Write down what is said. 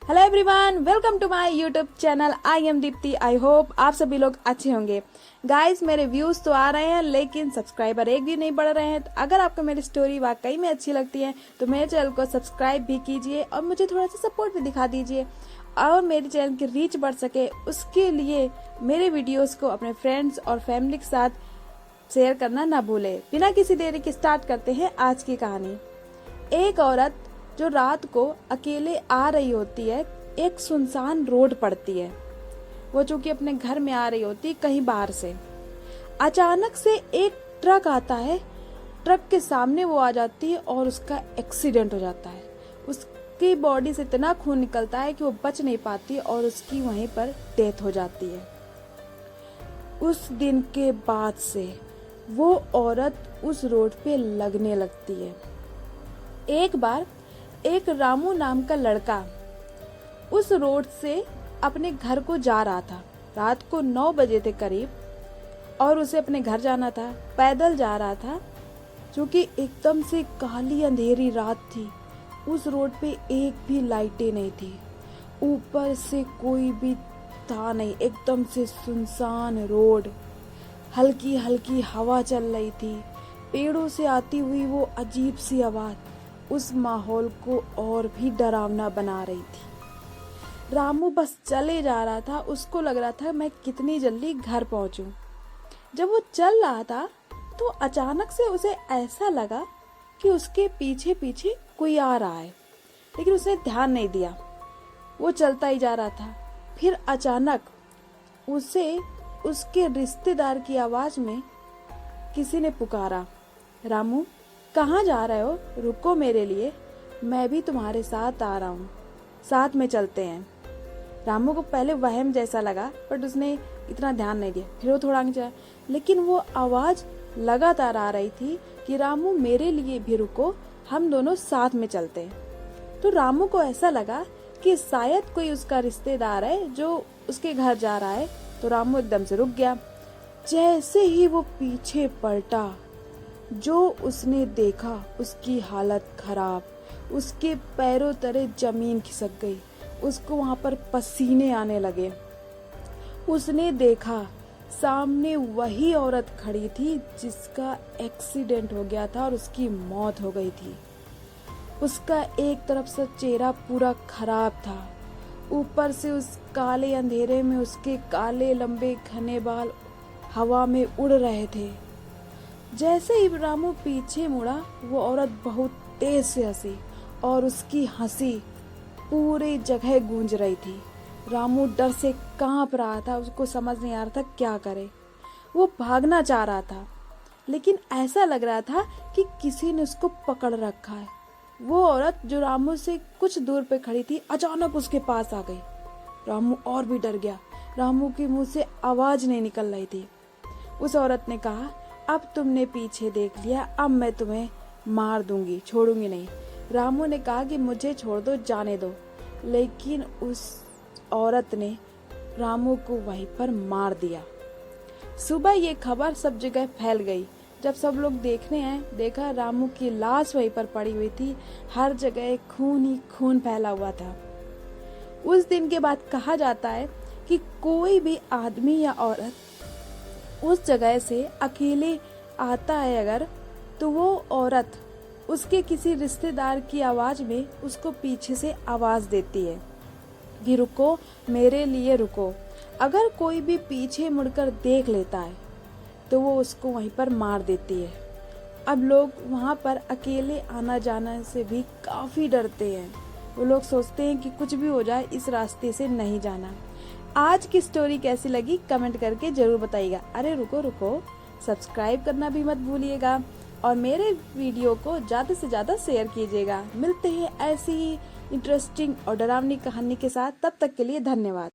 Hello everyone, welcome to my YouTube channel. I am Deepti. I hope आप सभी लोग अच्छे होंगे। गाइस, मेरे व्यूज तो आ रहे हैं लेकिन सब्सक्राइबर एक भी नहीं बढ़ रहे हैं। तो अगर आपको मेरी स्टोरी वाकई में अच्छी लगती है तो मेरे चैनल को सब्सक्राइब भी कीजिए और मुझे थोड़ा सा सपोर्ट भी दिखा दीजिए। और मेरे चैनल की रीच बढ़ सके उसके लिए मेरे वीडियोस को अपने फ्रेंड्स और फैमिली के साथ शेयर करना ना भूले। बिना किसी देरी के स्टार्ट करते हैं आज की कहानी। एक औरत जो रात को अकेले आ रही होती है, एक सुनसान रोड पड़ती है। वो चूंकि अपने घर में आ रही होती कहीं बाहर से, अचानक से एक ट्रक आता है। ट्रक के सामने वो आ जाती है और उसका एक्सीडेंट हो जाता है। उसकी बॉडी से इतना खून निकलता है कि वो बच नहीं पाती और उसकी वहीं पर डेथ हो जाती है। उस दिन के बाद से वो औरत उस रोड पे लगने लगती है। एक बार एक रामू नाम का लड़का उस रोड से अपने घर को जा रहा था। रात को 9 बजे थे करीब और उसे अपने घर जाना था। पैदल जा रहा था क्योंकि एकदम से काली अंधेरी रात थी। उस रोड पे एक भी लाइटें नहीं थी, ऊपर से कोई भी था नहीं। एकदम से सुनसान रोड, हल्की हल्की हवा चल रही थी, पेड़ों से आती हुई वो अजीब सी आवाज उस माहौल को और भी डरावना बना रही थी। रामू बस चले जा रहा था। उसको लग रहा था मैं कितनी जल्दी घर पहुंचूं। जब वो चल रहा था तो अचानक से उसे ऐसा लगा कि उसके पीछे पीछे कोई आ रहा है, लेकिन उसने ध्यान नहीं दिया। वो चलता ही जा रहा था। फिर अचानक उसे उसके रिश्तेदार की आवाज में किसी ने पुकारा, रामू कहाँ जा रहे हो? रुको मेरे लिए, मैं भी तुम्हारे साथ आ रहा हूँ, साथ में चलते हैं। रामू को पहले वहम जैसा लगा बट उसने इतना ध्यान नहीं दिया। फिर वो थोड़ा आगे चला, लेकिन वो आवाज लगातार आ रही थी कि रामू मेरे लिए भी रुको, हम दोनों साथ में चलते हैं। तो रामू को ऐसा लगा कि शायद कोई उसका रिश्तेदार है जो उसके घर जा रहा है। तो रामू एकदम से रुक गया। जैसे ही वो पीछे पलटा, जो उसने देखा उसकी हालत खराब। उसके पैरों तले जमीन खिसक गई। उसको वहां पर पसीने आने लगे। उसने देखा सामने वही औरत खड़ी थी जिसका एक्सीडेंट हो गया था और उसकी मौत हो गई थी। उसका एक तरफ से चेहरा पूरा खराब था, ऊपर से उस काले अंधेरे में उसके काले लंबे घने बाल हवा में उड़ रहे थे। जैसे ही रामू पीछे मुड़ा, वो औरत बहुत तेज से हंसी और उसकी हंसी पूरी जगह गूंज रही थी। रामू डर से कांप रहा था। उसको समझ नहीं आ रहा था क्या करे। वो भागना चाह रहा था लेकिन ऐसा लग रहा था कि किसी ने उसको पकड़ रखा है। वो औरत जो रामू से कुछ दूर पे खड़ी थी अचानक उसके पास आ गई। रामू और भी डर गया। रामू के मुंह से आवाज नहीं निकल रही थी। उस औरत ने कहा, अब तुमने पीछे देख लिया, अब मैं तुम्हें मार दूंगी, छोड़ूंगी नहीं। रामू ने कहा कि मुझे छोड़ दो, जाने दो। लेकिन उस औरत ने रामू को वहीं पर मार दिया। सुबह ये खबर सब जगह फैल गई। जब सब लोग देखने आए, देखा रामू की लाश वहीं पर पड़ी हुई थी। हर जगह खून ही खून फैला हुआ था। उस दिन के बाद कहा जाता है कि कोई भी आदमी या औरत उस जगह से अकेले आता है अगर, तो वो औरत उसके किसी रिश्तेदार की आवाज में उसको पीछे से आवाज देती है कि रुको मेरे लिए रुको। अगर कोई भी पीछे मुड़कर देख लेता है तो वो उसको वहीं पर मार देती है। अब लोग वहां पर अकेले आना जाना से भी काफी डरते हैं। वो लोग सोचते हैं कि कुछ भी हो जाए, इस रास्ते से नहीं जाना। आज की स्टोरी कैसी लगी कमेंट करके जरूर बताइएगा। अरे रुको रुको, सब्सक्राइब करना भी मत भूलिएगा और मेरे वीडियो को ज्यादा से ज्यादा शेयर कीजिएगा। मिलते हैं ऐसी ही इंटरेस्टिंग और डरावनी कहानी के साथ। तब तक के लिए धन्यवाद।